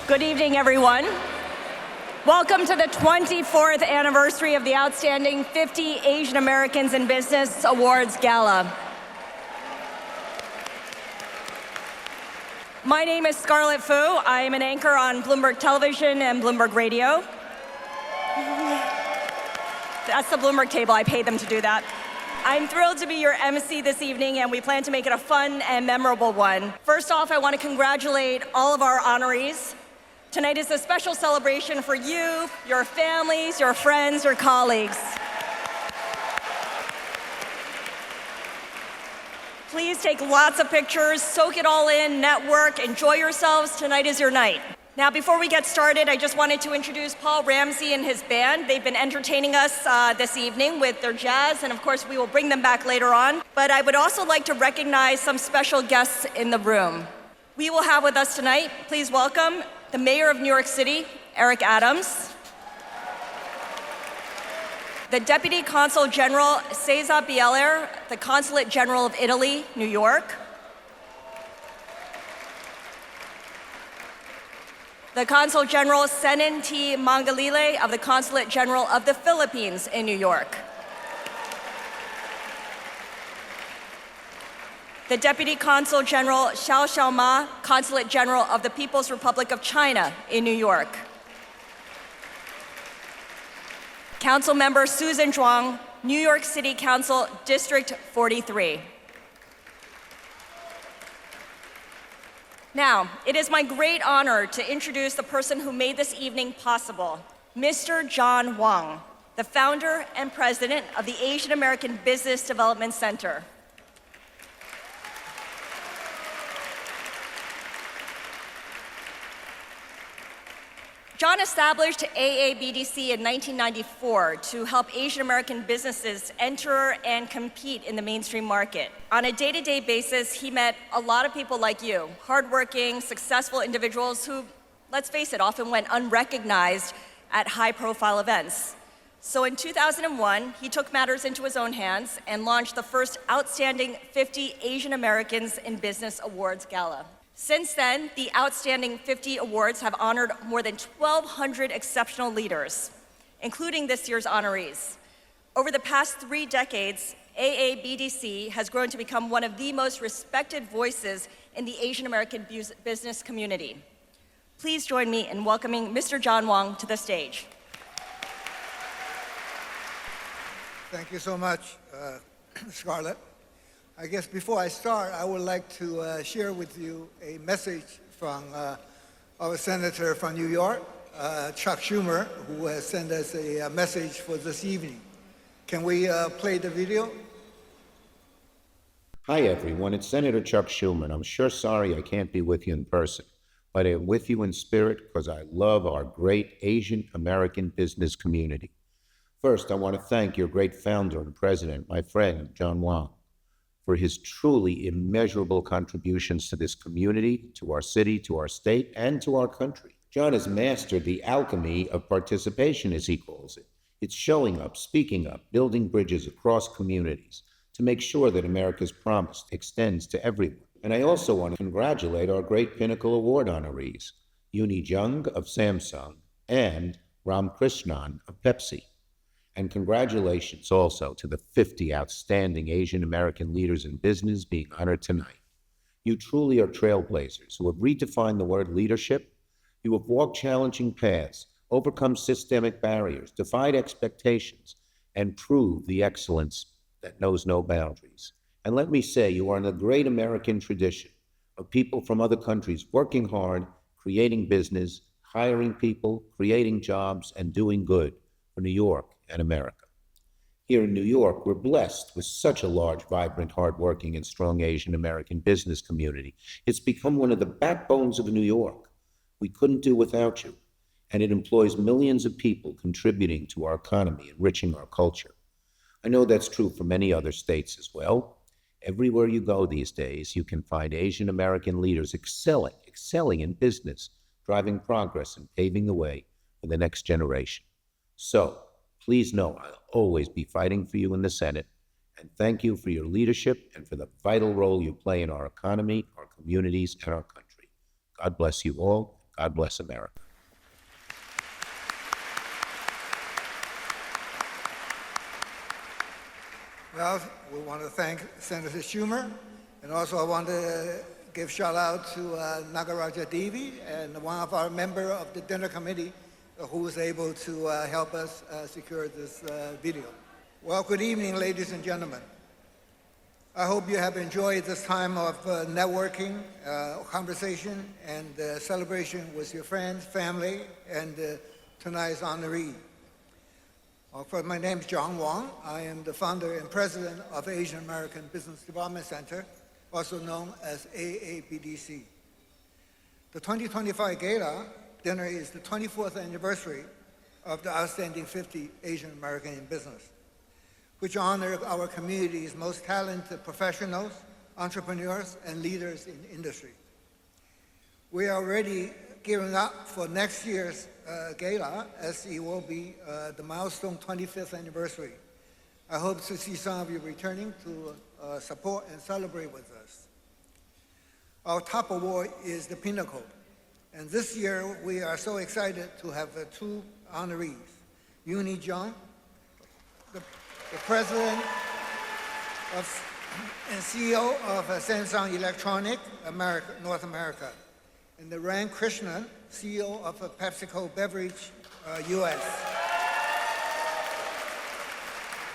Good evening, everyone. Welcome to the 24th anniversary of the Outstanding 50 Asian Americans in Business Awards Gala. My name is Scarlett Fu. I am an anchor on Bloomberg Television and Bloomberg Radio. That's the Bloomberg table. I paid them to do that. I'm thrilled to be your MC this evening, and we plan to make it a fun and memorable one. First off, I want to congratulate all of our honorees. Tonight is a special celebration for you, your families, your friends, your colleagues. Please take lots of pictures, soak it all in, network, enjoy yourselves. Tonight is your night. Now, before we get started, I just wanted to introduce Paul Ramsey and his band. They've been entertaining us this evening with their jazz, and of course, we will bring them back later on. But I would also like to recognize some special guests in the room. We will have with us tonight, please welcome the Mayor of New York City, Eric Adams, the Deputy Consul General Cesar Bieler, the Consulate General of Italy, New York, the Consul General Senin T. Mangalile of the Consulate General of the Philippines in New York, the Deputy Consul General Xiao Xiaoma, Consulate General of the People's Republic of China in New York, Council Member Susan Zhuang, New York City Council, District 43. Now, it is my great honor to introduce the person who made this evening possible, Mr. John Wang, the founder and president of the Asian American Business Development Center. John established AABDC in 1994 to help Asian American businesses enter and compete in the mainstream market. On a day-to-day basis, he met a lot of people like you, hardworking, successful individuals who, let's face it, often went unrecognized at high-profile events. So in 2001, he took matters into his own hands and launched the first Outstanding 50 Asian Americans in Business Awards Gala. Since then, the Outstanding 50 Awards have honored more than 1,200 exceptional leaders, including this year's honorees. Over the past 3 decades, AABDC has grown to become one of the most respected voices in the Asian American business community. Please join me in welcoming Mr. John Wang to the stage. Thank you so much, Scarlett. I guess before I start, I would like to share with you a message from our senator from New York, Chuck Schumer, who has sent us a message for this evening. Can we play the video? Hi, everyone. It's Senator Chuck Schumer. I'm sure sorry I can't be with you in person, but I'm with you in spirit because I love our great Asian American business community. First, I want to thank your great founder and president, my friend, John Wang, for his truly immeasurable contributions to this community, to our city, to our state, and to our country. John has mastered the alchemy of participation, as he calls it. It's showing up, speaking up, building bridges across communities to make sure that America's promise extends to everyone. And I also want to congratulate our great Pinnacle Award honorees, Uni Jung of Samsung and Ram Krishnan of Pepsi. And congratulations also to the 50 outstanding Asian American leaders in business being honored tonight. You truly are trailblazers who have redefined the word leadership. You have walked challenging paths, overcome systemic barriers, defied expectations, and proved the excellence that knows no boundaries. And let me say, you are in the great American tradition of people from other countries working hard, creating business, hiring people, creating jobs, and doing good for New York and America. Here in New York, we're blessed with such a large, vibrant, hardworking, and strong Asian American business community. It's become one of the backbones of New York. We couldn't do without you, and it employs millions of people contributing to our economy, enriching our culture. I know that's true for many other states as well. Everywhere you go these days, you can find Asian American leaders excelling in business, driving progress and paving the way for the next generation. So, please know I'll always be fighting for you in the Senate, and thank you for your leadership and for the vital role you play in our economy, our communities, and our country. God bless you all. God bless America. Well, we want to thank Senator Schumer, and also I want to give shout out to Nagaraja Devi and one of our member of the dinner committee who was able to help us secure this video. Well, good evening, ladies and gentlemen. I hope you have enjoyed this time of networking, conversation, and celebration with your friends, family, and tonight's honoree. My name is John Wong. I am the founder and president of Asian American Business Development Center, also known as AABDC. The 2025 Gala Dinner is the 24th anniversary of the Outstanding 50 Asian American in Business, which honor our community's most talented professionals, entrepreneurs, and leaders in industry. We are already gearing up for next year's gala, as it will be the milestone 25th anniversary. I hope to see some of you returning to support and celebrate with us. Our top award is the Pinnacle, and this year we are so excited to have two honorees, Uni Jung, the president and CEO of Samsung Electronics North America, and the Ram Krishnan, CEO of PepsiCo Beverage US.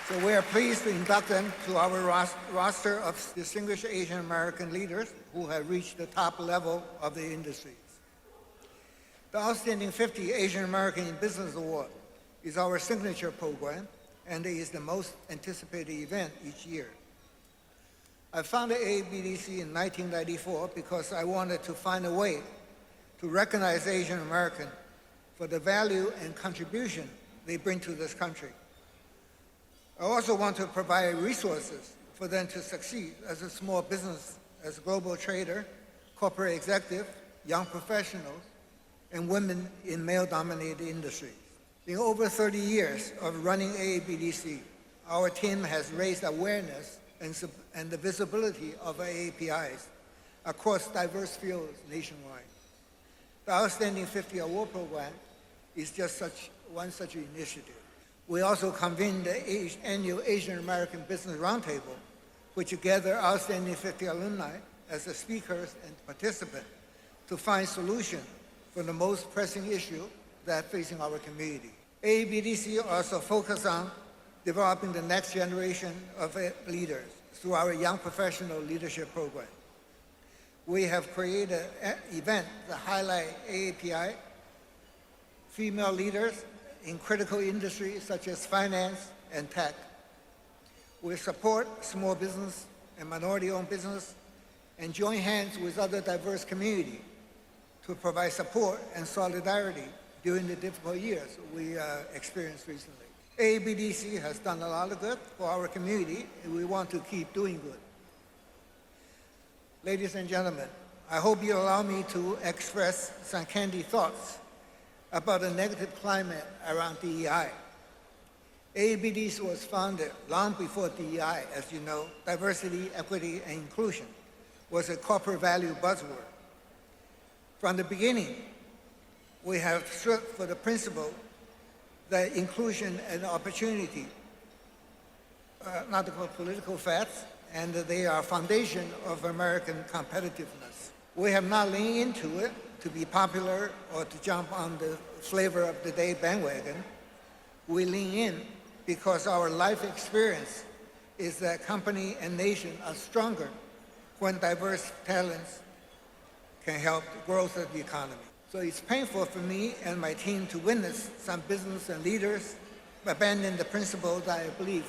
So we are pleased to induct them to our roster of distinguished Asian American leaders who have reached the top level of the industries. The Outstanding 50 Asian American in Business Award is our signature program, and it is the most anticipated event each year. I founded AABDC in 1994 because I wanted to find a way to recognize Asian American for the value and contribution they bring to this country. I also want to provide resources for them to succeed as a small business, as a global trader, corporate executive, young professionals, and women in male-dominated industries. In over 30 years of running AABDC, our team has raised awareness and the visibility of AAPIs across diverse fields nationwide. The Outstanding 50 Award Program is just one such initiative. We also convened the annual Asian American Business Roundtable, which gather Outstanding 50 alumni as the speakers and participants to find solutions for the most pressing issue that facing our community. AABDC also focuses on developing the next generation of leaders through our Young Professional Leadership Program. We have created an event that highlights AAPI female leaders in critical industries such as finance and tech. We support small business and minority-owned business and join hands with other diverse communities to provide support and solidarity during the difficult years we experienced recently. AABDC has done a lot of good for our community, and we want to keep doing good. Ladies and gentlemen, I hope you allow me to express some candid thoughts about the negative climate around DEI. AABDC was founded long before DEI, as you know. Diversity, equity, and inclusion was a corporate value buzzword. From the beginning, we have stood for the principle that inclusion and opportunity are not political facts, and that they are foundation of American competitiveness. We have not leaned into it to be popular or to jump on the flavor of the day bandwagon. We lean in because our life experience is that company and nation are stronger when diverse talents can help the growth of the economy. So it's painful for me and my team to witness some business and leaders abandon the principles that I believe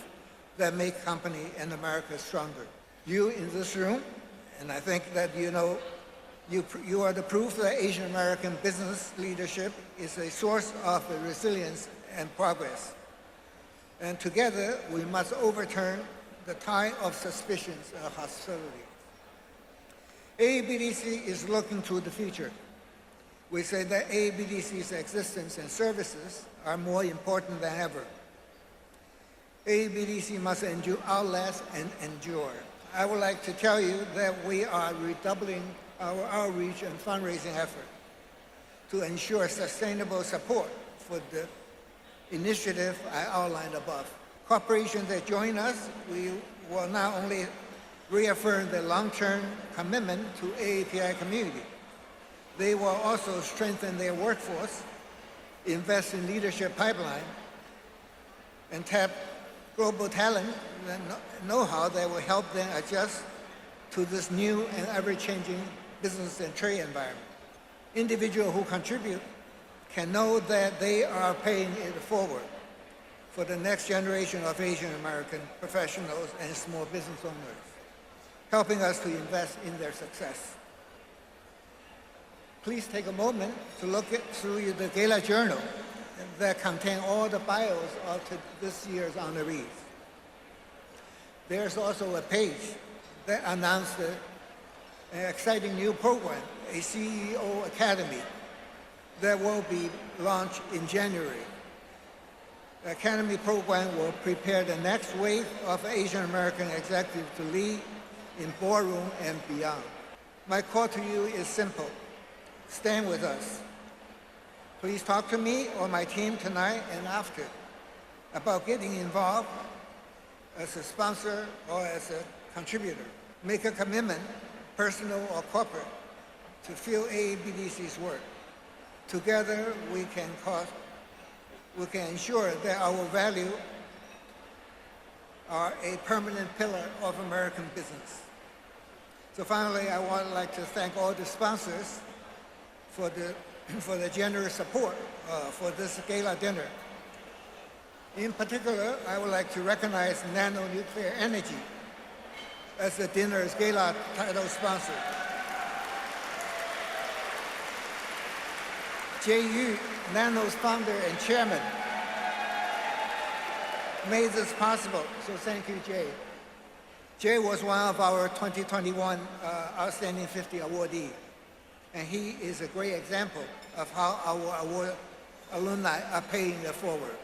that make company and America stronger. You in this room, and I think that you know, you are the proof that Asian American business leadership is a source of resilience and progress. And together, we must overturn the tide of suspicions and hostility. AABDC is looking to the future. We say that AABDC's existence and services are more important than ever. AABDC must outlast and endure. I would like to tell you that we are redoubling our outreach and fundraising effort. to ensure sustainable support for the initiative I outlined above. Corporations that join us, we will not only reaffirm the long-term commitment to AAPI community, they will also strengthen their workforce, invest in leadership pipeline, and tap global talent and know-how that will help them adjust to this new and ever-changing business and trade environment. Individuals who contribute can know that they are paying it forward for the next generation of Asian American professionals and small business owners, helping us to invest in their success. Please take a moment to look through the Gala Journal that contain all the bios of this year's honorees. There's also a page that announced an exciting new program, a CEO Academy, that will be launched in January. The Academy program will prepare the next wave of Asian American executives to lead in boardroom and beyond. My call to you is simple. Stand with us. Please talk to me or my team tonight and after about getting involved as a sponsor or as a contributor. Make a commitment, personal or corporate, to fuel AABDC's work. Together, we can ensure that our values are a permanent pillar of American business. So finally, I would like to thank all the sponsors for the generous support for this gala dinner. In particular, I would like to recognize Nano-Nuclear Energy as the dinner's gala title sponsor. Jay Yu, Nano's founder and chairman, made this possible, so thank you, Jay. Jay was one of our 2021 Outstanding 50 awardees, and he is a great example of how our award alumni are paying it forward.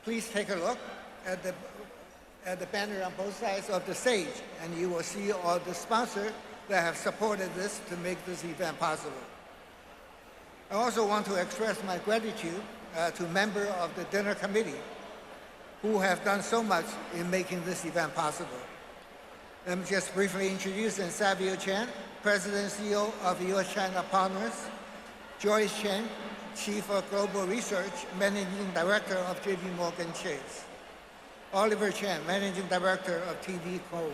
Please take a look at the banner on both sides of the stage, and you will see all the sponsors that have supported this to make this event possible. I also want to express my gratitude to members of the dinner committee who have done so much in making this event possible. Let me just briefly introduce Savio Chen, President and CEO of U.S.-China Partners, Joyce Chen, Chief of Global Research, Managing Director of J.P. Morgan Chase, Oliver Chen, Managing Director of TD Cowen,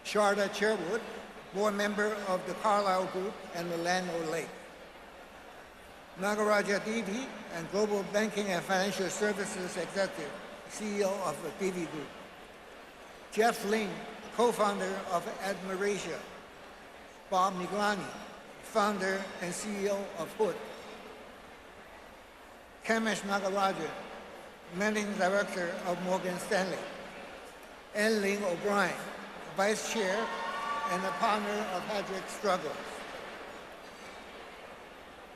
Sharda Sherwood, Board Member of the Carlyle Group and the Land O'Lake, Nagaraja Devi, and Global Banking and Financial Services Executive, CEO of the Devi Group, Jeff Ling, co-founder of Admirasia, Bob Miglani, founder and CEO of Hood, Kamesh Nagarajan, Managing Director of Morgan Stanley, Ann Ling O'Brien, Vice Chair and a partner of Hedrick Struggles,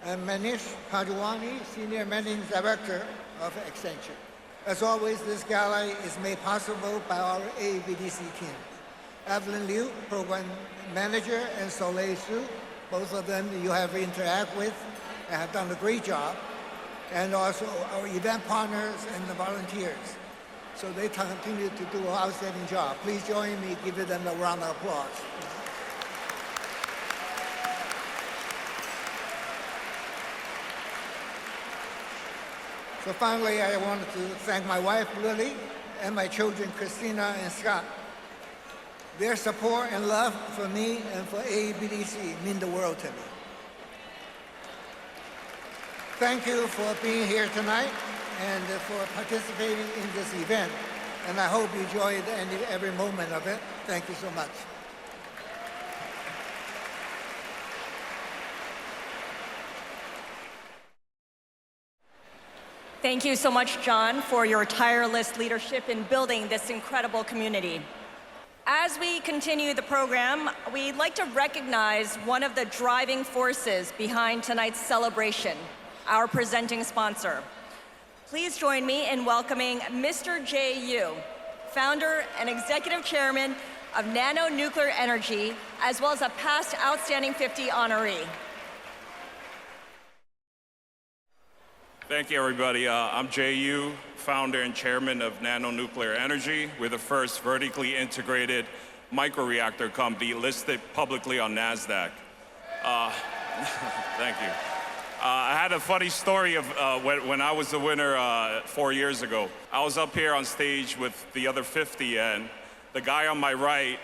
and Manish Pajwani, Senior Managing Director of Accenture. As always, this gala is made possible by our AABDC team. Evelyn Liu, Program Manager, and Soleil Su, both of them you have interacted with and have done a great job, and also our event partners and the volunteers. So they continue to do an outstanding job. Please join me, give them a round of applause. So finally, I wanted to thank my wife, Lily, and my children, Christina and Scott. Their support and love for me and for AABDC mean the world to me. Thank you for being here tonight and for participating in this event. And I hope you enjoyed every moment of it. Thank you so much. Thank you so much, John, for your tireless leadership in building this incredible community. As we continue the program, we'd like to recognize one of the driving forces behind tonight's celebration, our presenting sponsor. Please join me in welcoming Mr. Jay Yu, founder and executive chairman of Nano Nuclear Energy, as well as a past Outstanding 50 honoree. Thank you, everybody. I'm J.U., founder and chairman of Nano Nuclear Energy. We're the first vertically integrated microreactor company listed publicly on NASDAQ. Thank you. I had a funny story of when I was the winner 4 years ago. I was up here on stage with the other 50, and the guy on my right,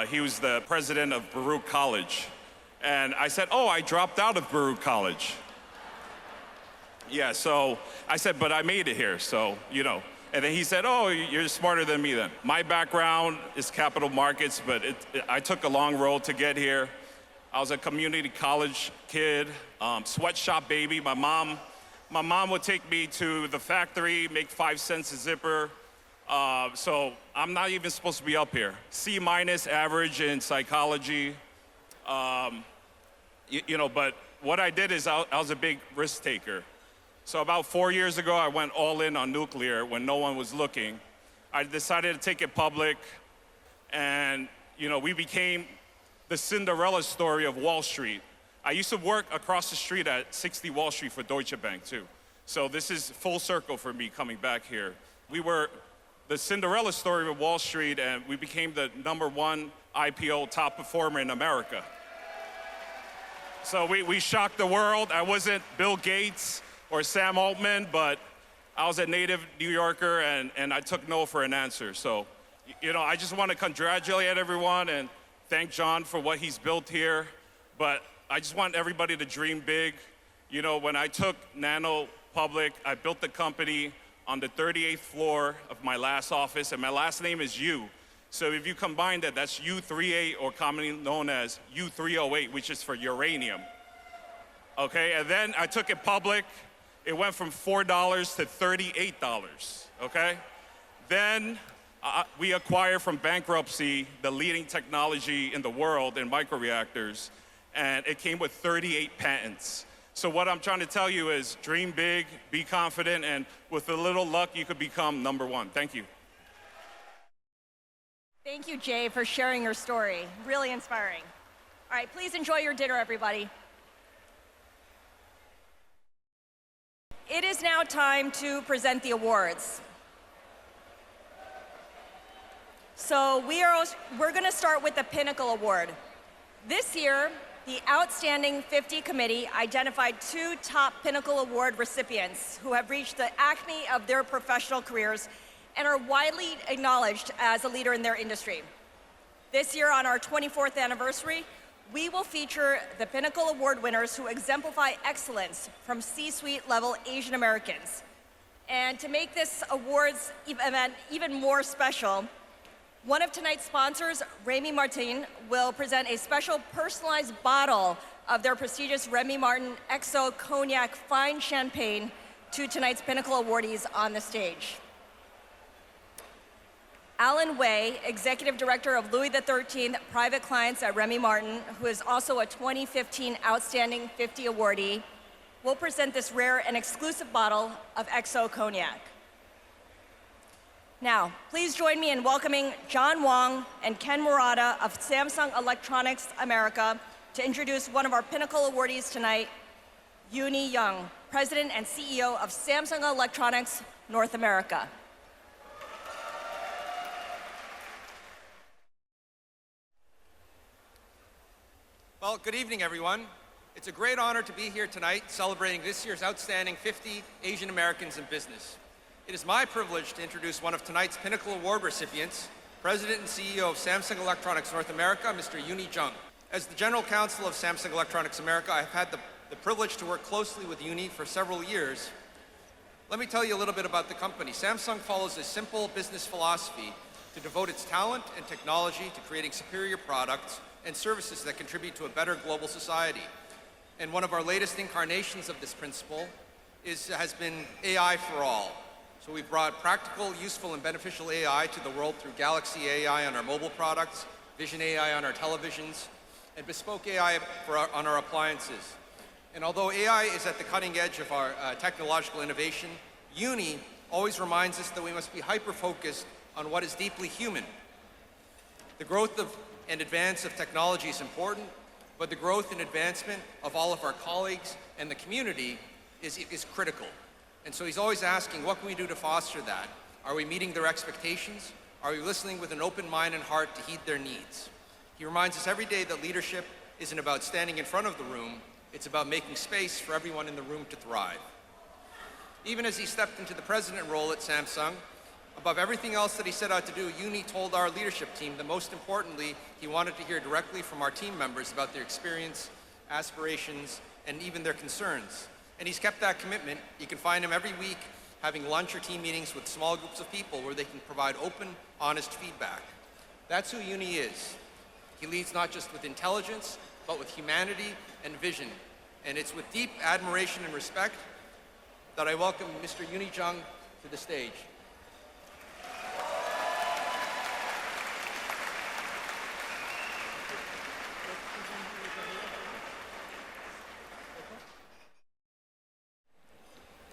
he was the president of Baruch College. And I said, oh, I dropped out of Baruch College. Yeah, so I said, but I made it here, so, you know. And then he said, oh, you're smarter than me then. My background is capital markets, but I took a long road to get here. I was a community college kid, sweatshop baby. My mom would take me to the factory, make 5 cents a zipper. So I'm not even supposed to be up here. C- average in psychology. You know, but what I did is I was a big risk taker. So about 4 years ago, I went all in on nuclear when no one was looking. I decided to take it public, and you know, we became the Cinderella story of Wall Street. I used to work across the street at 60 Wall Street for Deutsche Bank too. So this is full circle for me coming back here. We were the Cinderella story of Wall Street, and we became the #1 IPO top performer in America. So we shocked the world. I wasn't Bill Gates or Sam Altman, but I was a native New Yorker, and I took no for an answer. So, you know, I just want to congratulate everyone and thank John for what he's built here. But I just want everybody to dream big. You know, when I took Nano public, I built the company on the 38th floor of my last office, and my last name is Yu. So if you combine that, that's U38, or commonly known as U308, which is for uranium. Okay, and then I took it public. It went from $4 to $38, okay? Then we acquired from bankruptcy the leading technology in the world in microreactors, and it came with 38 patents. So what I'm trying to tell you is dream big, be confident, and with a little luck, you could become #1. Thank you. Thank you, Jay, for sharing your story. Really inspiring. All right, please enjoy your dinner, everybody. It is now time to present the awards. So we're going to start with the Pinnacle Award. This year, the Outstanding 50 Committee identified 2 top Pinnacle Award recipients who have reached the acme of their professional careers and are widely acknowledged as a leader in their industry. This year, on our 24th anniversary, we will feature the Pinnacle Award winners who exemplify excellence from C-suite level Asian Americans. And to make this awards event even more special, one of tonight's sponsors, Remy Martin, will present a special personalized bottle of their prestigious Remy Martin XO Cognac Fine Champagne to tonight's Pinnacle awardees on the stage. Alan Way, Executive Director of Louis XIII Private Clients at Remy Martin, who is also a 2015 Outstanding 50 awardee, will present this rare and exclusive bottle of XO Cognac. Now, please join me in welcoming John Wong and Ken Murata of Samsung Electronics America to introduce one of our Pinnacle awardees tonight, Uni Young, President and CEO of Samsung Electronics North America. Well, good evening, everyone. It's a great honor to be here tonight celebrating this year's Outstanding 50 Asian Americans in Business. It is my privilege to introduce one of tonight's Pinnacle Award recipients, President and CEO of Samsung Electronics North America, Mr. Uni Jung. As the General Counsel of Samsung Electronics America, I have had the privilege to work closely with Uni for several years. Let me tell you a little bit about the company. Samsung follows a simple business philosophy to devote its talent and technology to creating superior products and services that contribute to a better global society. And one of our latest incarnations of this principle has been AI for all. So we've brought practical, useful, and beneficial AI to the world through Galaxy AI on our mobile products, Vision AI on our televisions, and bespoke AI on our appliances. And although AI is at the cutting edge of our technological innovation, Uni always reminds us that we must be hyper-focused on what is deeply human. The growth and advance of technology is important, but the growth and advancement of all of our colleagues and the community is critical. And so he's always asking, what can we do to foster that? Are we meeting their expectations? Are we listening with an open mind and heart to heed their needs? He reminds us every day that leadership isn't about standing in front of the room, it's about making space for everyone in the room to thrive. Even as he stepped into the president role at Samsung, above everything else that he set out to do, Uni told our leadership team that most importantly, he wanted to hear directly from our team members about their experience, aspirations, and even their concerns. And he's kept that commitment. You can find him every week having lunch or team meetings with small groups of people where they can provide open, honest feedback. That's who Uni is. He leads not just with intelligence, but with humanity and vision. And it's with deep admiration and respect that I welcome Mr. Uni Jung to the stage.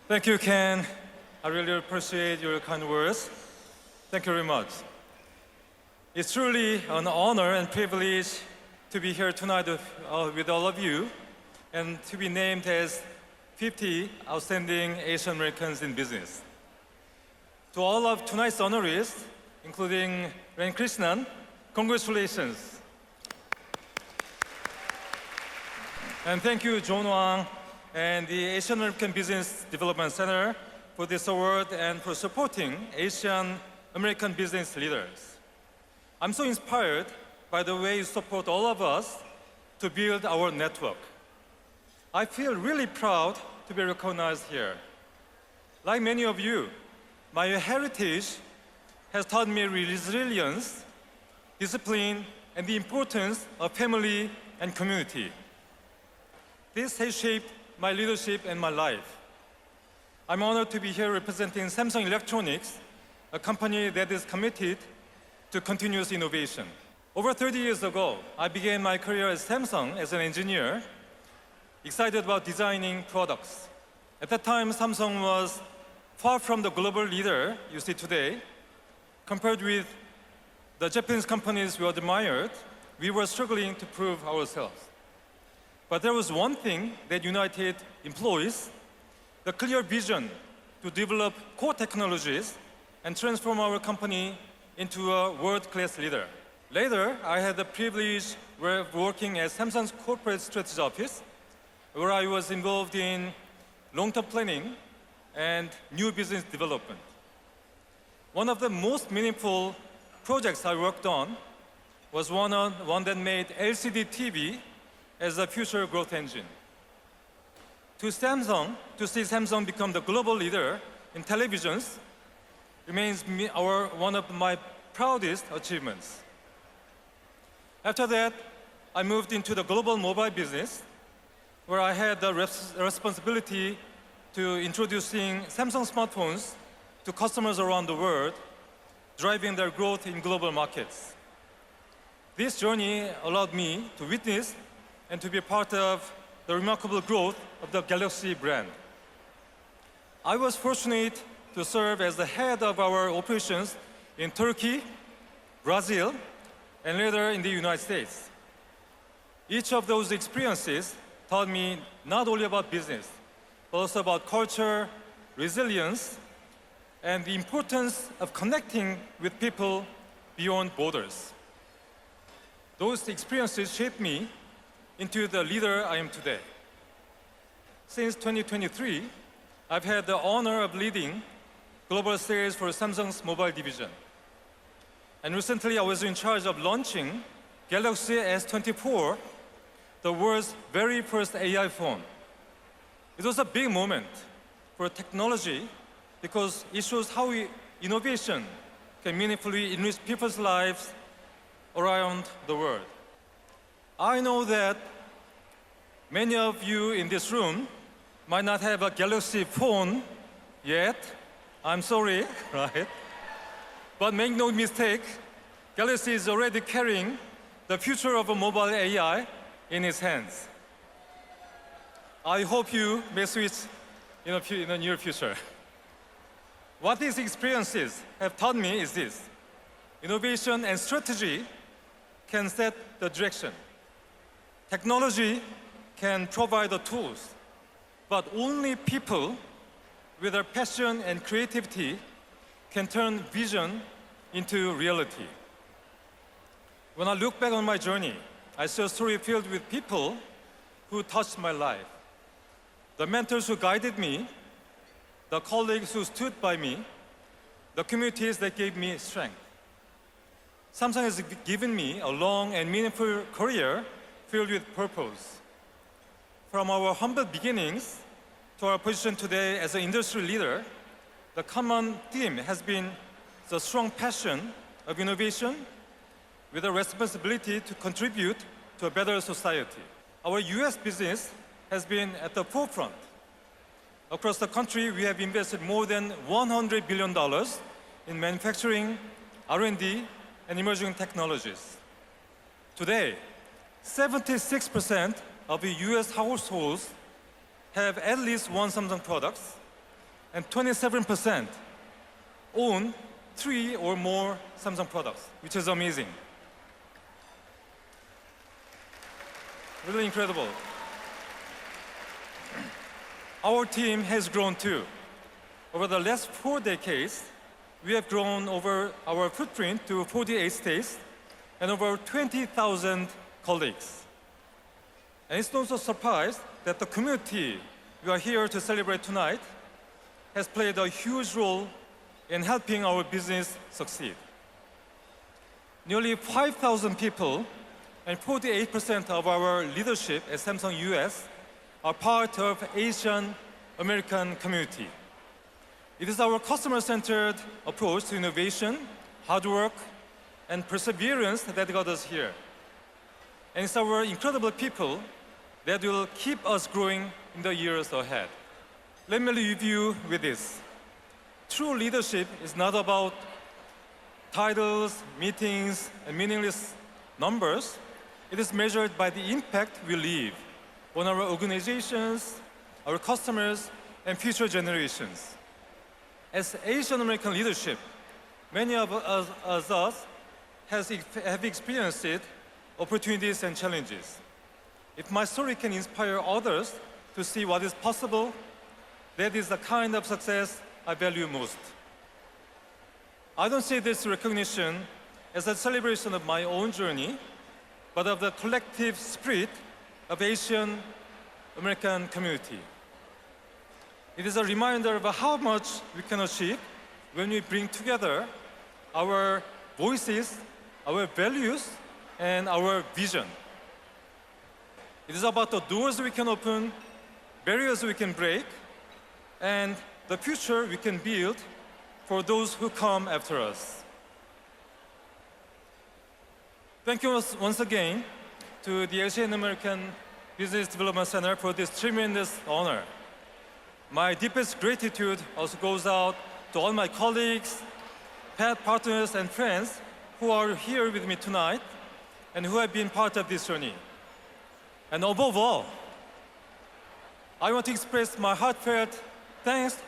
Thank you, Ken. I really appreciate your kind words. Thank you very much. It's truly an honor and privilege to be here tonight with all of you and to be named as 50 Outstanding Asian Americans in Business. To all of tonight's honorees, including Ren Krishnan, congratulations. And thank you, John Wang, and the Asian American Business Development Center for this award and for supporting Asian American business leaders. I'm so inspired by the way you support all of us to build our network. I feel really proud to be recognized here. Like many of you, my heritage has taught me resilience, discipline, and the importance of family and community. This has shaped my leadership and my life. I'm honored to be here representing Samsung Electronics, a company that is committed to continuous innovation. Over 30 years ago, I began my career at Samsung as an engineer, excited about designing products. At that time, Samsung was far from the global leader you see today. Compared with the Japanese companies we admired, we were struggling to prove ourselves. But there was one thing that united employees, the clear vision to develop core technologies and transform our company into a world-class leader. Later, I had the privilege of working at Samsung's corporate strategy office, where I was involved in long-term planning and new business development. One of the most meaningful projects I worked on was one that made LCD TV as a future growth engine. To see Samsung become the global leader in televisions remains one of my proudest achievements. After that, I moved into the global mobile business, where I had the responsibility to introducing Samsung smartphones to customers around the world, driving their growth in global markets. This journey allowed me to witness and to be a part of the remarkable growth of the Galaxy brand. I was fortunate to serve as the head of our operations in Turkey, Brazil, and later in the United States. Each of those experiences taught me not only about business, but also about culture, resilience, and the importance of connecting with people beyond borders. Those experiences shaped me into the leader I am today. Since 2023, I've had the honor of leading global sales for Samsung's mobile division. And recently, I was in charge of launching Galaxy S24, the world's very first AI phone. It was a big moment for technology because it shows how innovation can meaningfully enrich people's lives around the world. I know that many of you in this room might not have a Galaxy phone yet. I'm sorry, right? But make no mistake, Galaxy is already carrying the future of a mobile AI in its hands. I hope you may switch in the near future. What these experiences have taught me is this: innovation and strategy can set the direction. Technology can provide the tools, but only people with their passion and creativity, can turn vision into reality. When I look back on my journey, I see a story filled with people who touched my life. The mentors who guided me, the colleagues who stood by me, the communities that gave me strength. Samsung has given me a long and meaningful career filled with purpose. From our humble beginnings to our position today as an industry leader, the common theme has been the strong passion of innovation with a responsibility to contribute to a better society. Our US business has been at the forefront. Across the country, we have invested more than $100 billion in manufacturing, R&D, and emerging technologies. Today, 76% of the US households have at least one Samsung product, and 27% own 3 or more Samsung products, which is amazing. Really incredible. Our team has grown too. Over the last 4 decades, we have grown over our footprint to 48 states and over 20,000 colleagues. And it's no surprise that the community we are here to celebrate tonight has played a huge role in helping our business succeed. Nearly 5,000 people and 48% of our leadership at Samsung US are part of Asian American community. It is our customer-centered approach to innovation, hard work, and perseverance that got us here. And it's our incredible people that will keep us growing in the years ahead. Let me leave you with this. True leadership is not about titles, meetings, and meaningless numbers. It is measured by the impact we leave on our organizations, our customers, and future generations. As Asian American leadership, many of us have experienced opportunities and challenges. If my story can inspire others to see what is possible, that is the kind of success I value most. I don't see this recognition as a celebration of my own journey, but of the collective spirit of Asian American community. It is a reminder of how much we can achieve when we bring together our voices, our values, and our vision. It is about the doors we can open, barriers we can break, and the future we can build for those who come after us. Thank you once again to the Asian American Business Development Center for this tremendous honor. My deepest gratitude also goes out to all my colleagues, partners, and friends who are here with me tonight and who have been part of this journey. And above all, I want to express my heartfelt thanks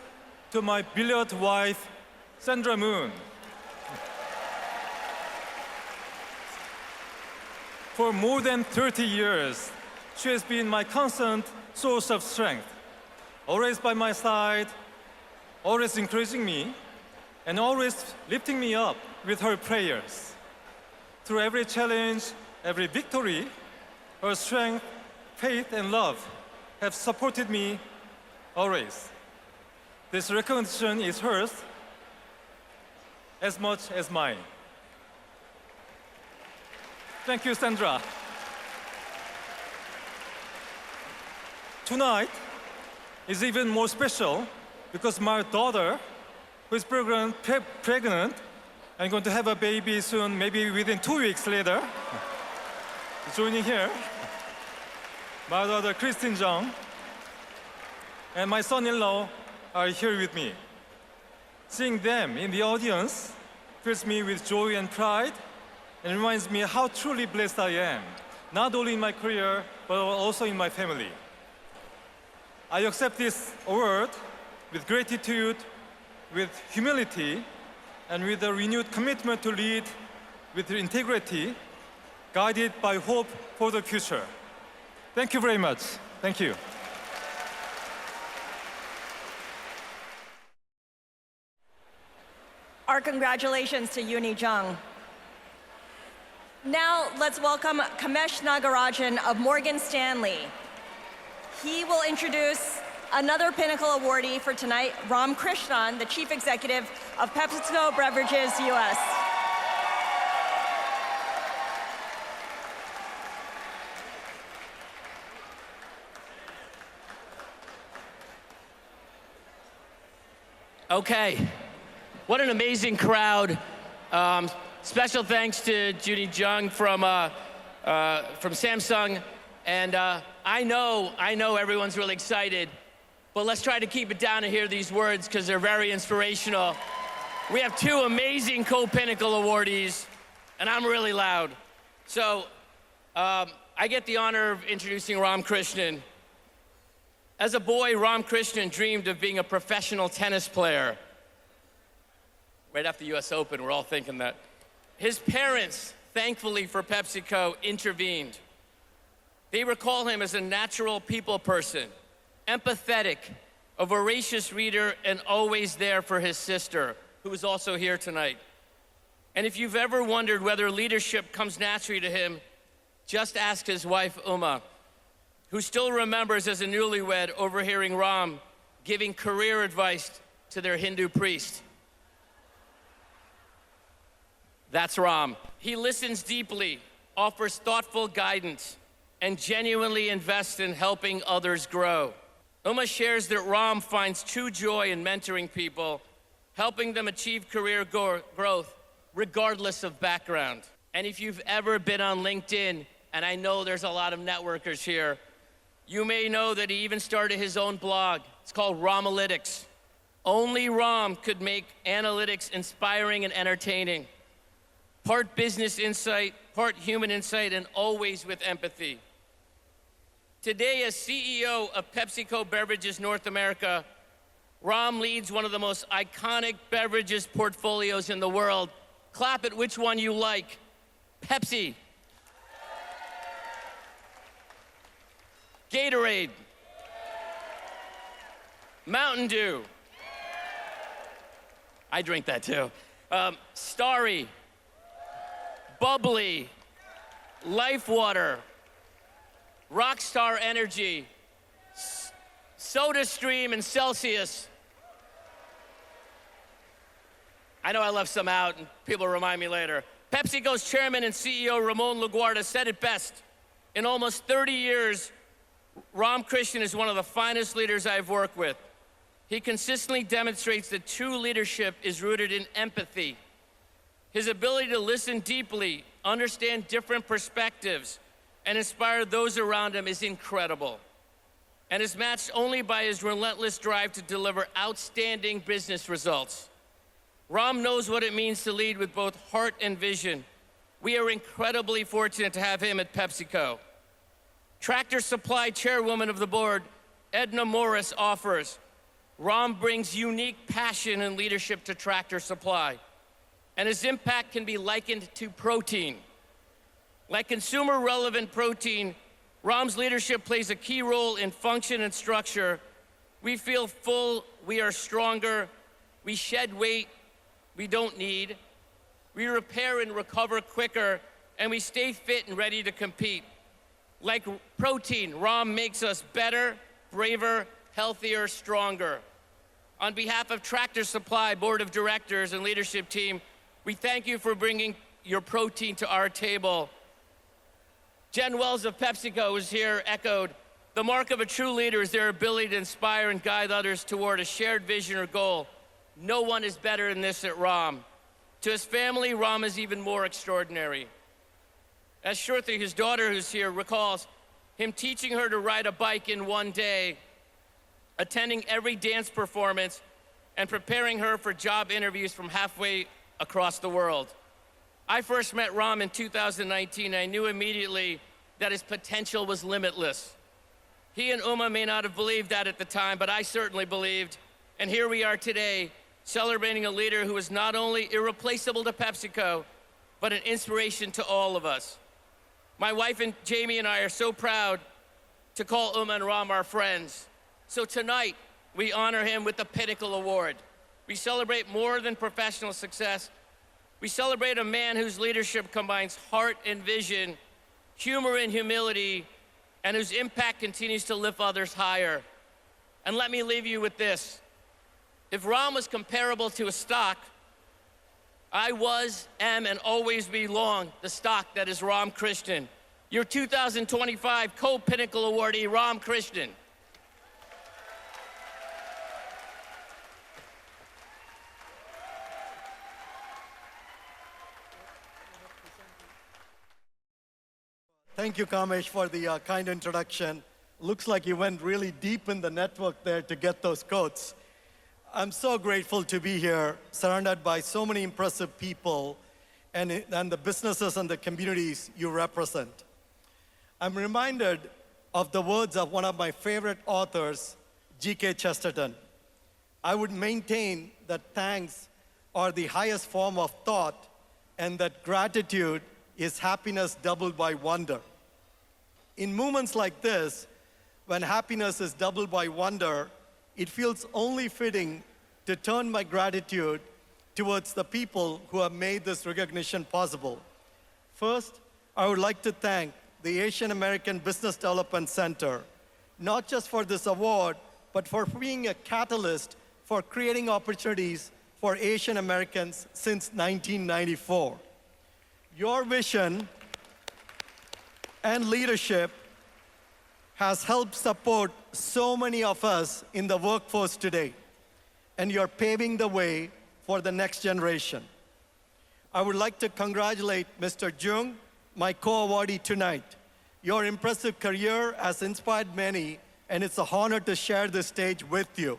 to my beloved wife, Sandra Moon. For more than 30 years, she has been my constant source of strength, always by my side, always encouraging me, and always lifting me up with her prayers. Through every challenge, every victory, her strength, faith, and love have supported me always. This recognition is hers as much as mine. Thank you, Sandra. Tonight is even more special because my daughter, who is pregnant and going to have a baby soon, maybe within 2 weeks later, is joining here. My daughter, Christine Zhang, and my son-in-law are here with me. Seeing them in the audience fills me with joy and pride and reminds me how truly blessed I am, not only in my career, but also in my family. I accept this award with gratitude, with humility, and with a renewed commitment to lead with integrity, guided by hope for the future. Thank you very much. Thank you. Our congratulations to Uni Jung. Now let's welcome Kamesh Nagarajan of Morgan Stanley. He will introduce another Pinnacle awardee for tonight, Ram Krishnan, the Chief Executive of PepsiCo Beverages US. Okay, what an amazing crowd. Special thanks to Judy Jung from Samsung. And I know everyone's really excited, but let's try to keep it down to hear these words because they're very inspirational. We have two amazing co-Pinnacle awardees, and I'm really loud. So I get the honor of introducing Ram Krishnan. As a boy, Ram Krishnan dreamed of being a professional tennis player. Right after the US Open, we're all thinking that. His parents, thankfully for PepsiCo, intervened. They recall him as a natural people person, empathetic, a voracious reader, and always there for his sister, who is also here tonight. And if you've ever wondered whether leadership comes naturally to him, just ask his wife, Uma, who still remembers as a newlywed overhearing Ram giving career advice to their Hindu priest. That's Ram. He listens deeply, offers thoughtful guidance, and genuinely invests in helping others grow. Uma shares that Ram finds true joy in mentoring people, helping them achieve career growth, regardless of background. And if you've ever been on LinkedIn, and I know there's a lot of networkers here, you may know that he even started his own blog. It's called Ramalytics. Only Ram could make analytics inspiring and entertaining. Part business insight, part human insight, and always with empathy. Today, as CEO of PepsiCo Beverages North America, Ram leads one of the most iconic beverages portfolios in the world. Clap at which one you like. Pepsi. Gatorade. Mountain Dew. I drink that too. Starry. Bubbly, Life Water, Rockstar Energy, SodaStream, and Celsius. I know I left some out, and people remind me later. PepsiCo's chairman and CEO, Ramon Laguarta, said it best. In almost 30 years, Ram Krishnan is one of the finest leaders I've worked with. He consistently demonstrates that true leadership is rooted in empathy. His ability to listen deeply, understand different perspectives, and inspire those around him is incredible, and is matched only by his relentless drive to deliver outstanding business results. Ram knows what it means to lead with both heart and vision. We are incredibly fortunate to have him at PepsiCo. Tractor Supply chairwoman of the board, Edna Morris, offers, Ram brings unique passion and leadership to Tractor Supply, and his impact can be likened to protein. Like consumer-relevant protein, Ram's leadership plays a key role in function and structure. We feel full, we are stronger, we shed weight we don't need, we repair and recover quicker, and we stay fit and ready to compete. Like protein, Ram makes us better, braver, healthier, stronger. On behalf of Tractor Supply Board of Directors and leadership team, we thank you for bringing your protein to our table. Jen Wells of PepsiCo is here, echoed, the mark of a true leader is their ability to inspire and guide others toward a shared vision or goal. No one is better than this at Ram. To his family, Ram is even more extraordinary. As Shruti, his daughter who's here, recalls, him teaching her to ride a bike in one day, attending every dance performance, and preparing her for job interviews from halfway across the world. I first met Ram in 2019. I knew immediately that his potential was limitless. He and Uma may not have believed that at the time, but I certainly believed. And here we are today, celebrating a leader who is not only irreplaceable to PepsiCo, but an inspiration to all of us. My wife and Jamie and I are so proud to call Uma and Ram our friends. So tonight, we honor him with the Pinnacle Award. We celebrate more than professional success. We celebrate a man whose leadership combines heart and vision, humor and humility, and whose impact continues to lift others higher. And let me leave you with this. If Ram was comparable to a stock, I was, am, and always belong the stock that is Ram Krishnan. Your 2025 Co-Pinnacle Awardee, Ram Krishnan. Thank you, Kamesh, for the kind introduction. Looks like you went really deep in the network there to get those quotes. I'm so grateful to be here, surrounded by so many impressive people and the businesses and the communities you represent. I'm reminded of the words of one of my favorite authors, G.K. Chesterton. I would maintain that thanks are the highest form of thought and that gratitude is happiness doubled by wonder. In moments like this, when happiness is doubled by wonder, it feels only fitting to turn my gratitude towards the people who have made this recognition possible. First, I would like to thank the Asian American Business Development Center, not just for this award, but for being a catalyst for creating opportunities for Asian Americans since 1994. Your vision and leadership has helped support so many of us in the workforce today, and you're paving the way for the next generation. I would like to congratulate Mr. Jung, my co-awardee tonight. Your impressive career has inspired many, and it's an honor to share this stage with you.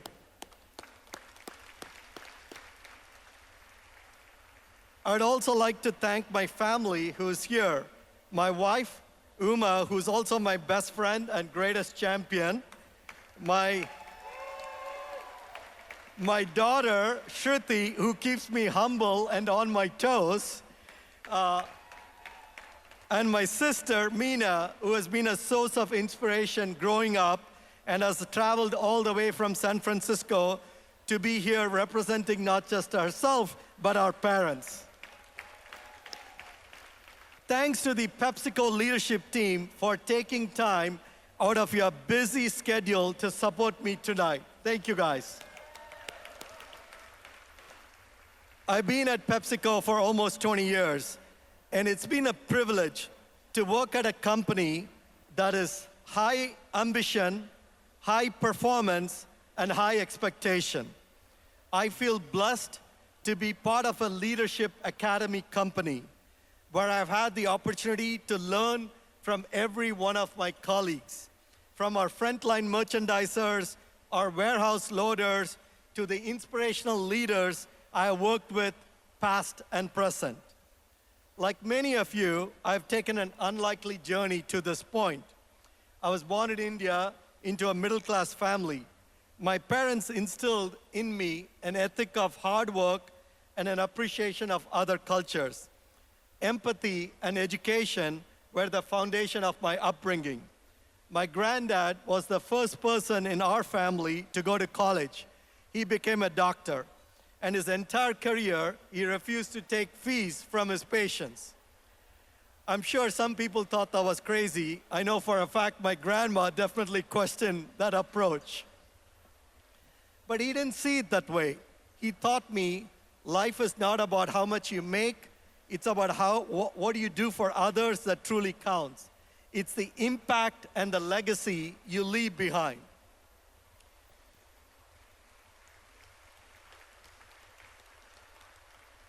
I'd also like to thank my family who's here. My wife, Uma, who's also my best friend and greatest champion. My daughter, Shruti, who keeps me humble and on my toes. And my sister, Meena, who has been a source of inspiration growing up and has traveled all the way from San Francisco to be here representing not just herself, but our parents. Thanks to the PepsiCo leadership team for taking time out of your busy schedule to support me tonight. Thank you, guys. I've been at PepsiCo for almost 20 years, and it's been a privilege to work at a company that is high ambition, high performance, and high expectation. I feel blessed to be part of a leadership academy company where I've had the opportunity to learn from every one of my colleagues, from our frontline merchandisers, our warehouse loaders, to the inspirational leaders I have worked with, past and present. Like many of you, I've taken an unlikely journey to this point. I was born in India into a middle-class family. My parents instilled in me an ethic of hard work and an appreciation of other cultures. Empathy and education were the foundation of my upbringing. My granddad was the first person in our family to go to college. He became a doctor, and his entire career, he refused to take fees from his patients. I'm sure some people thought that was crazy. I know for a fact my grandma definitely questioned that approach. But he didn't see it that way. He taught me life is not about how much you make, it's about what do you do for others that truly counts. It's the impact and the legacy you leave behind.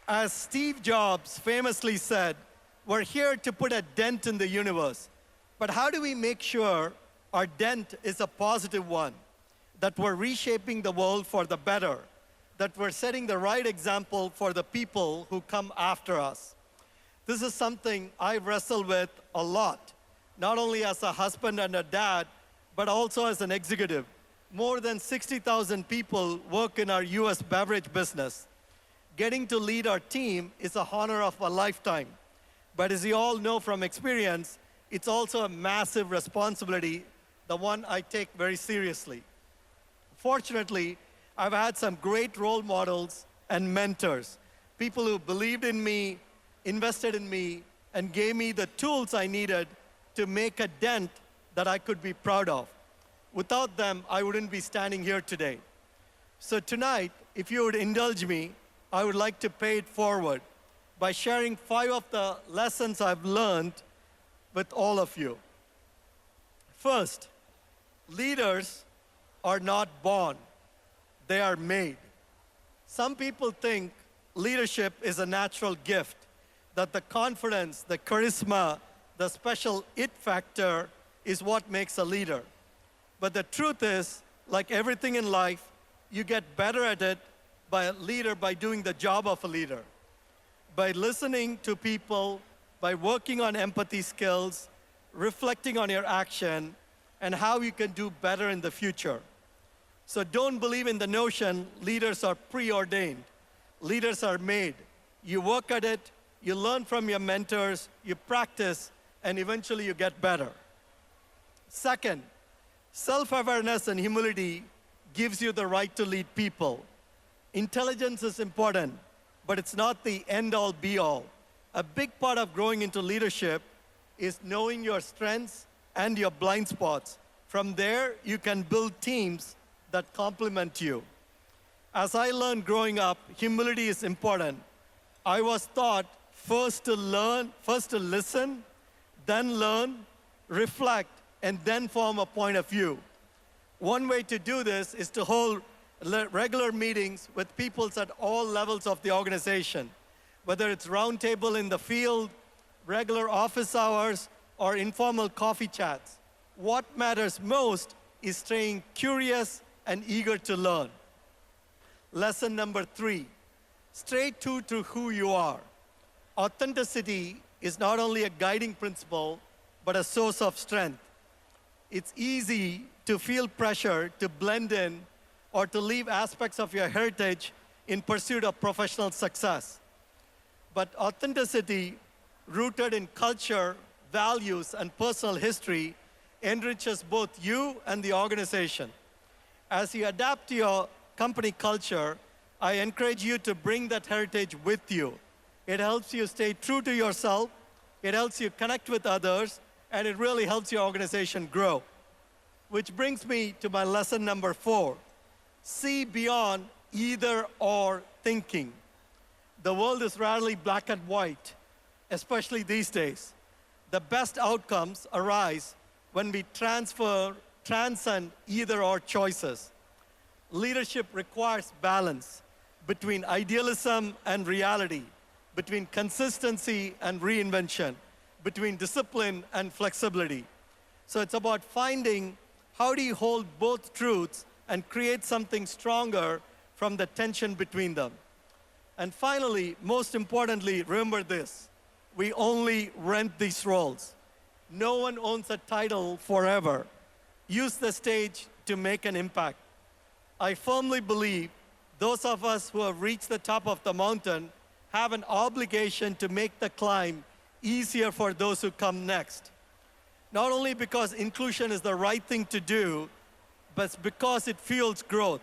As Steve Jobs famously said, we're here to put a dent in the universe. But how do we make sure our dent is a positive one? That we're reshaping the world for the better, that we're setting the right example for the people who come after us. This is something I wrestle with a lot, not only as a husband and a dad, but also as an executive. More than 60,000 people work in our US beverage business. Getting to lead our team is a honor of a lifetime. But as you all know from experience, it's also a massive responsibility, the one I take very seriously. Fortunately, I've had some great role models and mentors, people who believed in me, invested in me, and gave me the tools I needed to make a dent that I could be proud of. Without them, I wouldn't be standing here today. So tonight, if you would indulge me, I would like to pay it forward by sharing 5 of the lessons I've learned with all of you. First, leaders are not born, they are made. Some people think leadership is a natural gift, that the confidence, the charisma, the special it factor is what makes a leader. But the truth is, like everything in life, you get better at it by doing the job of a leader. By listening to people, by working on empathy skills, reflecting on your action, and how you can do better in the future. So don't believe in the notion leaders are preordained. Leaders are made. You work at it, you learn from your mentors, you practice, and eventually you get better. Second, self-awareness and humility gives you the right to lead people. Intelligence is important, but it's not the end-all, be-all. A big part of growing into leadership is knowing your strengths and your blind spots. From there, you can build teams that complement you. As I learned growing up, humility is important. I was taught first to listen, then learn, reflect, and then form a point of view. One way to do this is to hold regular meetings with people at all levels of the organization, whether it's roundtable in the field, regular office hours, or informal coffee chats. What matters most is staying curious and eager to learn. Lesson number 3, stay true to who you are. Authenticity is not only a guiding principle, but a source of strength. It's easy to feel pressure to blend in or to leave aspects of your heritage in pursuit of professional success. But authenticity, rooted in culture, values, and personal history, enriches both you and the organization. As you adapt to your company culture, I encourage you to bring that heritage with you. It helps you stay true to yourself, it helps you connect with others, and it really helps your organization grow. Which brings me to my lesson number 4. See beyond either or thinking. The world is rarely black and white, especially these days. The best outcomes arise when we transcend either or choices. Leadership requires balance between idealism and reality, between consistency and reinvention, between discipline and flexibility. So it's about finding how do you hold both truths and create something stronger from the tension between them. And finally, most importantly, remember this: we only rent these roles. No one owns a title forever. Use the stage to make an impact. I firmly believe those of us who have reached the top of the mountain have an obligation to make the climb easier for those who come next. Not only because inclusion is the right thing to do, but because it fuels growth.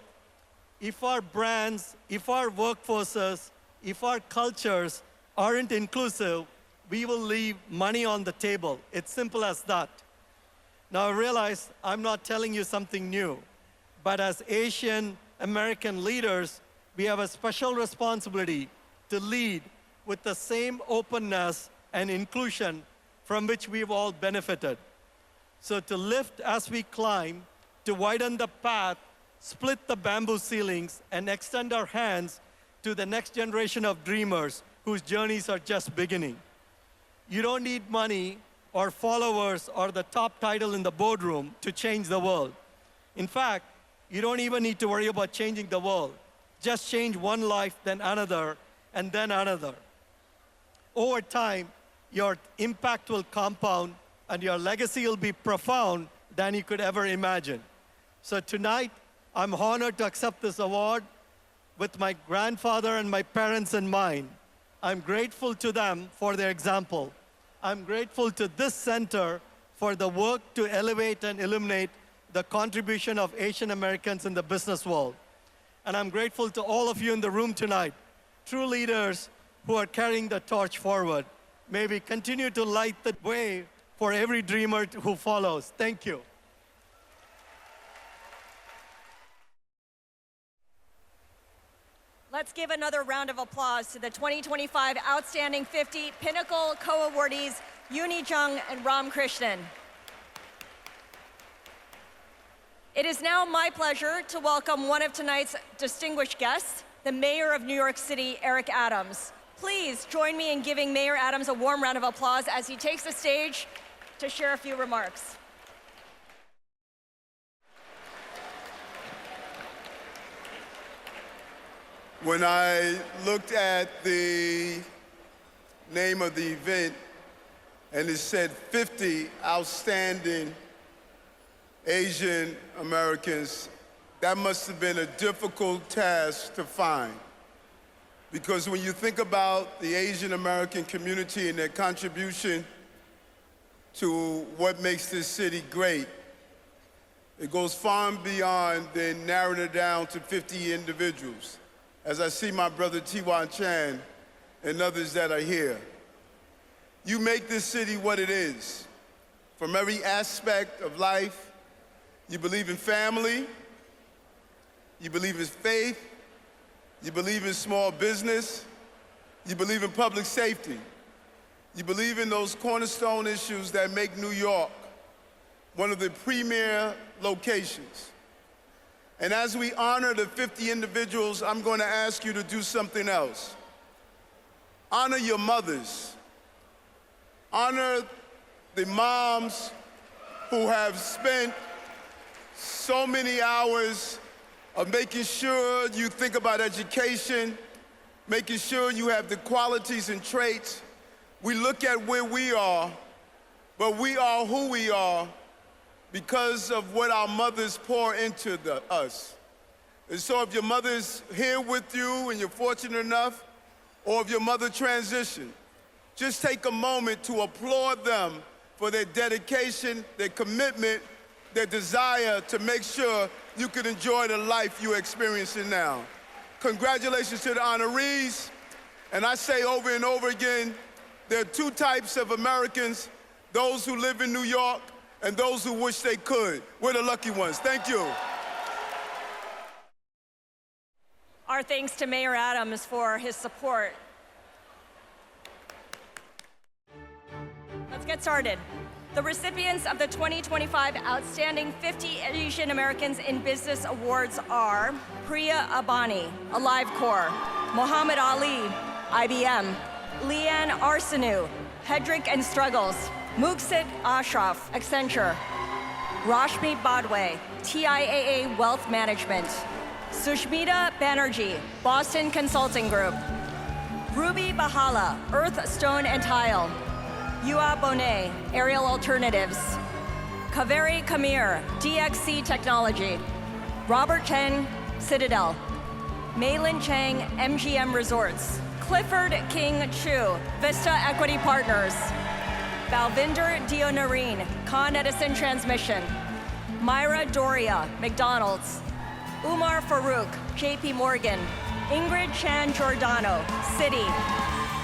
If our brands, if our workforces, if our cultures aren't inclusive, we will leave money on the table. It's simple as that. Now I realize I'm not telling you something new, but as Asian American leaders, we have a special responsibility to lead with the same openness and inclusion from which we've all benefited. So to lift as we climb, to widen the path, split the bamboo ceilings, and extend our hands to the next generation of dreamers whose journeys are just beginning. You don't need money or followers or the top title in the boardroom to change the world. In fact, you don't even need to worry about changing the world. Just change one life, then another, and then another. Over time, your impact will compound and your legacy will be profound than you could ever imagine. So tonight, I'm honored to accept this award with my grandfather and my parents in mind. I'm grateful to them for their example. I'm grateful to this center for the work to elevate and illuminate the contribution of Asian Americans in the business world. And I'm grateful to all of you in the room tonight, true leaders who are carrying the torch forward. May we continue to light the way for every dreamer who follows. Thank you. Let's give another round of applause to the 2025 Outstanding 50 Pinnacle co-awardees, Yooni Jung and Ram Krishnan. It is now my pleasure to welcome one of tonight's distinguished guests, the Mayor of New York City, Eric Adams. Please join me in giving Mayor Adams a warm round of applause as he takes the stage to share a few remarks. When I looked at the name of the event and it said 50 outstanding Asian Americans, that must have been a difficult task to find. Because when you think about the Asian American community and their contribution to what makes this city great, it goes far and beyond than narrowing it down to 50 individuals. As I see my brother T.Y. Chan and others that are here. You make this city what it is. From every aspect of life, you believe in family, you believe in faith, you believe in small business, you believe in public safety. You believe in those cornerstone issues that make New York one of the premier locations. And as we honor the 50 individuals, I'm going to ask you to do something else. Honor your mothers. Honor the moms who have spent so many hours of making sure you think about education, making sure you have the qualities and traits. We look at where we are, but we are who we are because of what our mothers pour into us. And so if your mother's here with you and you're fortunate enough, or if your mother transitioned, just take a moment to applaud them for their dedication, their commitment, their desire to make sure you can enjoy the life you're experiencing now. Congratulations to the honorees. And I say over and over again, there are two types of Americans, those who live in New York and those who wish they could. We're the lucky ones. Thank you. Our thanks to Mayor Adams for his support. Let's get started. The recipients of the 2025 Outstanding 50 Asian Americans in Business Awards are Priya Abani, AliveCore, Muhammad Ali, IBM, Leanne Arsenu, Hedrick and Struggles, Muksit Ashraf, Accenture, Rashmi Badwe, TIAA Wealth Management, Sushmita Banerjee, Boston Consulting Group, Ruby Bahala, Earth, Stone and Tile, Yua Bonet, Aerial Alternatives, Kaveri Kamir, DXC Technology, Robert Cheng, Citadel, Maylin Chang, MGM Resorts, Clifford King Chu, Vista Equity Partners, Balvinder Dionarine, Con Edison Transmission, Myra Doria, McDonald's, Umar Farouk, JP Morgan, Ingrid Chan Giordano, Citi,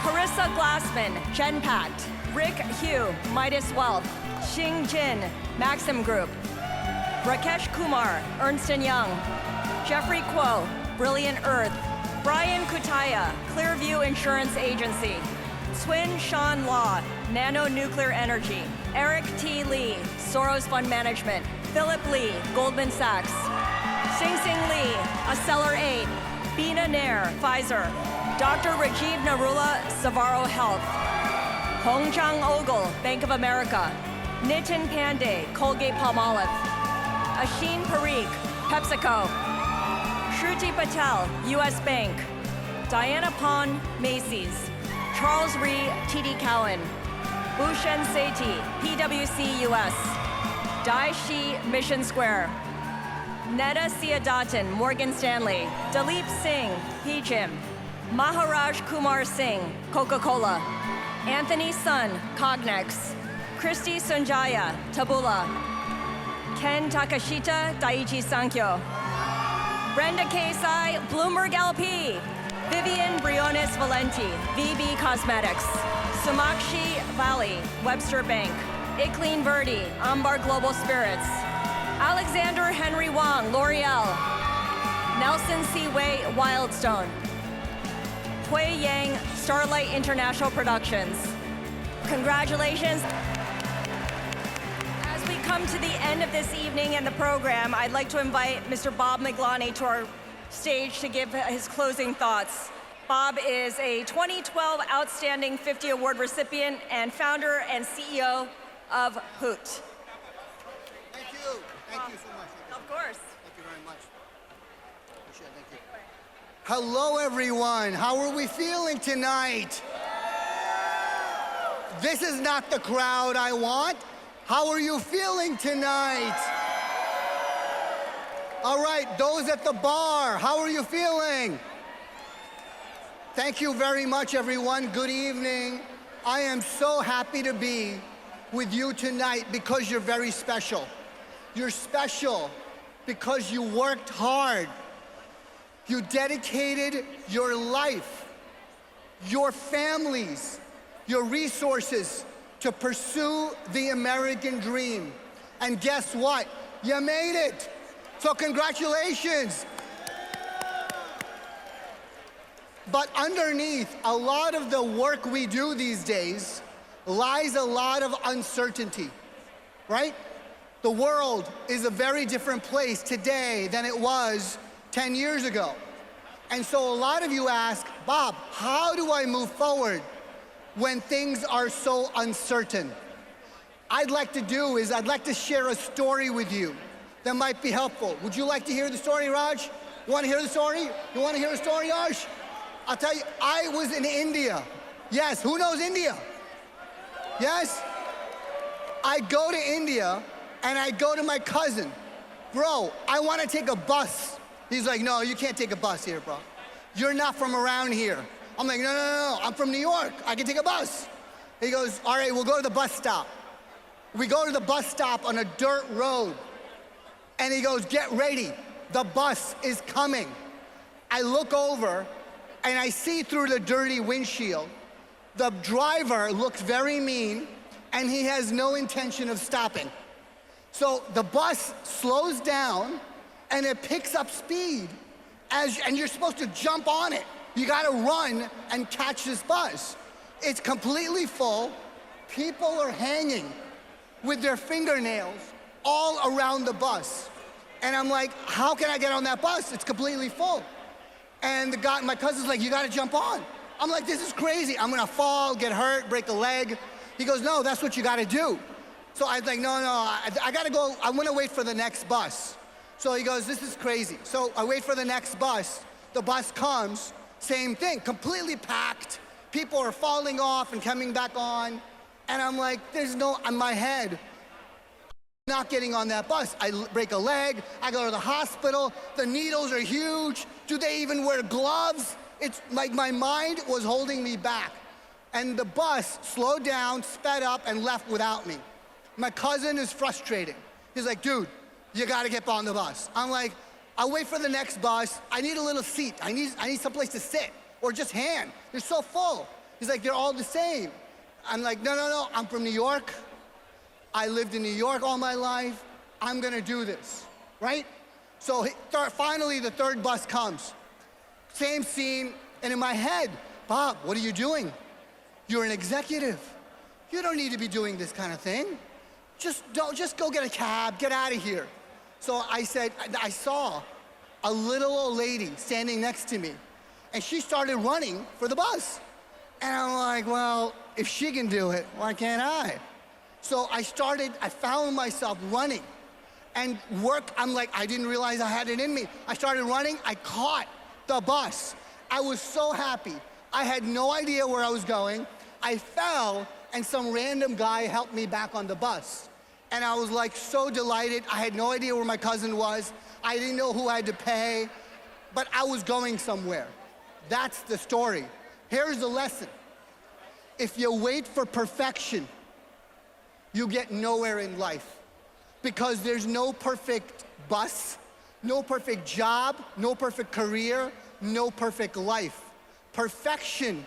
Carissa Glassman, Genpact, Rick Hugh, Midas Wealth, Xing Jin, Maxim Group, Rakesh Kumar, Ernst & Young, Jeffrey Kuo, Brilliant Earth, Brian Kutaya, Clearview Insurance Agency, Twin Shan Law, Nano Nuclear Energy, Eric T. Lee, Soros Fund Management, Philip Lee, Goldman Sachs, Sing Sing Lee, Acceler 8, Bina Nair, Pfizer, Dr. Rajiv Narula, Savaro Health, Hongchang Ogle, Bank of America, Nitin Pandey, Colgate-Palmolive, Ashin Parikh, PepsiCo, Shruti Patel, US Bank, Diana Pon, Macy's, Charles Rhee, TD Cowen, Bhushan Sethi, PwC US, Dai Shi, Mission Square, Neda Siadatan, Morgan Stanley, Dalip Singh, PGIM, Maharaj Kumar Singh, Coca-Cola, Anthony Sun, Cognex, Christy Sunjaya, Taboola, Ken Takashita, Daiichi Sankyo, Brenda Casey, Bloomberg LP. Vivian Briones Valenti, VB Cosmetics. Sumakshi Valley, Webster Bank. Ikleen Verdi, Ambar Global Spirits. Alexander Henry Wong, L'Oreal. Nelson C. Wei, Wildstone. Hui Yang, Starlight International Productions. Congratulations. As we come to the end of this evening and the program, I'd like to invite Mr. Bob Miglani to our stage to give his closing thoughts. Bob is a 2012 Outstanding 50 Award recipient and founder and CEO of Hoot. Thank you. Thank you so much. Of course. Thank you very much. Appreciate it. Thank you. Hello, everyone. How are we feeling tonight? This is not the crowd I want. How are you feeling tonight? All right, those at the bar, how are you feeling? Thank you very much, everyone. Good evening. I am so happy to be with you tonight because you're very special. You're special because you worked hard. You dedicated your life, your families, your resources to pursue the American dream. And guess what? You made it. So congratulations. But underneath a lot of the work we do these days lies a lot of uncertainty, right? The world is a very different place today than it was 10 years ago. And so a lot of you ask, Bob, how do I move forward when things are so uncertain? I'd like to share a story with you that might be helpful. Would you like to hear the story, Raj? You want to hear the story? You want to hear the story, Yash? I'll tell you, I was in India. Yes, who knows India? Yes? I go to India and I go to my cousin. Bro, I want to take a bus. He's like, no, you can't take a bus here, bro. You're not from around here. I'm like, no, I'm from New York. I can take a bus. He goes, all right, we'll go to the bus stop. We go to the bus stop on a dirt road. And he goes, get ready. The bus is coming. I look over and I see through the dirty windshield. The driver looks very mean and he has no intention of stopping. So the bus slows down and it picks up speed and you're supposed to jump on it. You gotta run and catch this bus. It's completely full. People are hanging with their fingernails all around the bus. And I'm like, how can I get on that bus? It's completely full. And my cousin's like, you gotta jump on. I'm like, this is crazy. I'm gonna fall, get hurt, break a leg. He goes, no, that's what you gotta do. So I was like, no, I gotta go, I wanna wait for the next bus. So he goes, this is crazy. So I wait for the next bus. The bus comes, same thing, completely packed. People are falling off and coming back on. And I'm like, there's no, in my head, not getting on that bus. I break a leg, I go to the hospital, the needles are huge. Do they even wear gloves? It's like my mind was holding me back. And the bus slowed down, sped up, and left without me. My cousin is frustrated. He's like, dude, you gotta get on the bus. I'm like, I'll wait for the next bus. I need a little seat. I need someplace to sit, or just hand. They're so full. He's like, they're all the same. I'm like, no, I'm from New York. I lived in New York all my life. I'm gonna do this, right? So finally the third bus comes. Same scene, and in my head, Bob, what are you doing? You're an executive. You don't need to be doing this kind of thing. Just go get a cab, get out of here. So I said, I saw a little old lady standing next to me, and she started running for the bus. And I'm like, well, if she can do it, why can't I? So I found myself running and I'm like, I didn't realize I had it in me. I started running, I caught the bus. I was so happy. I had no idea where I was going. I fell and some random guy helped me back on the bus. And I was like so delighted. I had no idea where my cousin was. I didn't know who I had to pay, but I was going somewhere. That's the story. Here's the lesson. If you wait for perfection, you get nowhere in life, because there's no perfect bus, No perfect job, no perfect career, no perfect life. Perfection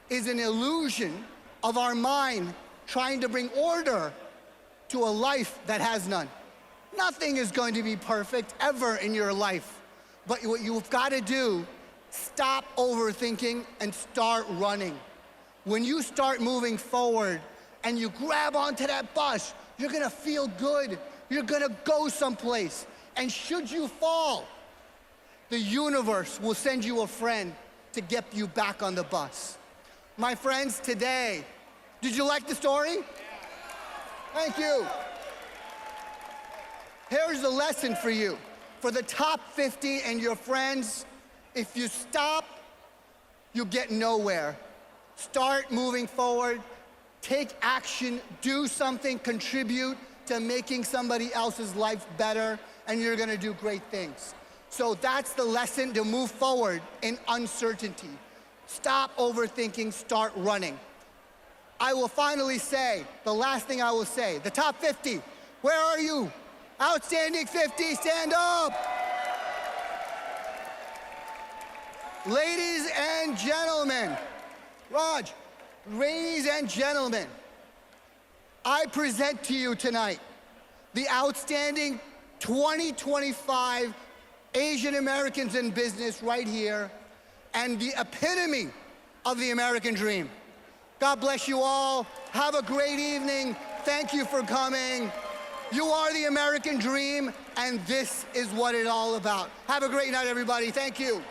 is an illusion of our mind trying to bring order to a life that has none. Nothing is going to be perfect ever in your life. But what you've got to do, stop overthinking and start running. When you start moving forward and you grab onto that bus, you're gonna feel good. You're gonna go someplace. And should you fall, the universe will send you a friend to get you back on the bus. My friends, today, did you like the story? Thank you. Here's a lesson for you. For the top 50 and your friends, if you stop, you get nowhere. Start moving forward, take action, do something, contribute to making somebody else's life better, and you're gonna do great things. So that's the lesson, to move forward in uncertainty. Stop overthinking, start running. I will finally say, the last thing I will say, the top 50, where are you? Outstanding 50, stand up. Ladies and gentlemen, Raj, ladies and gentlemen, I present to you tonight the outstanding 2025 Asian Americans in Business right here, and the epitome of the American dream. God bless you all. Have a great evening. Thank you for coming. You are the American dream, and this is what it's all about. Have a great night, everybody. Thank you.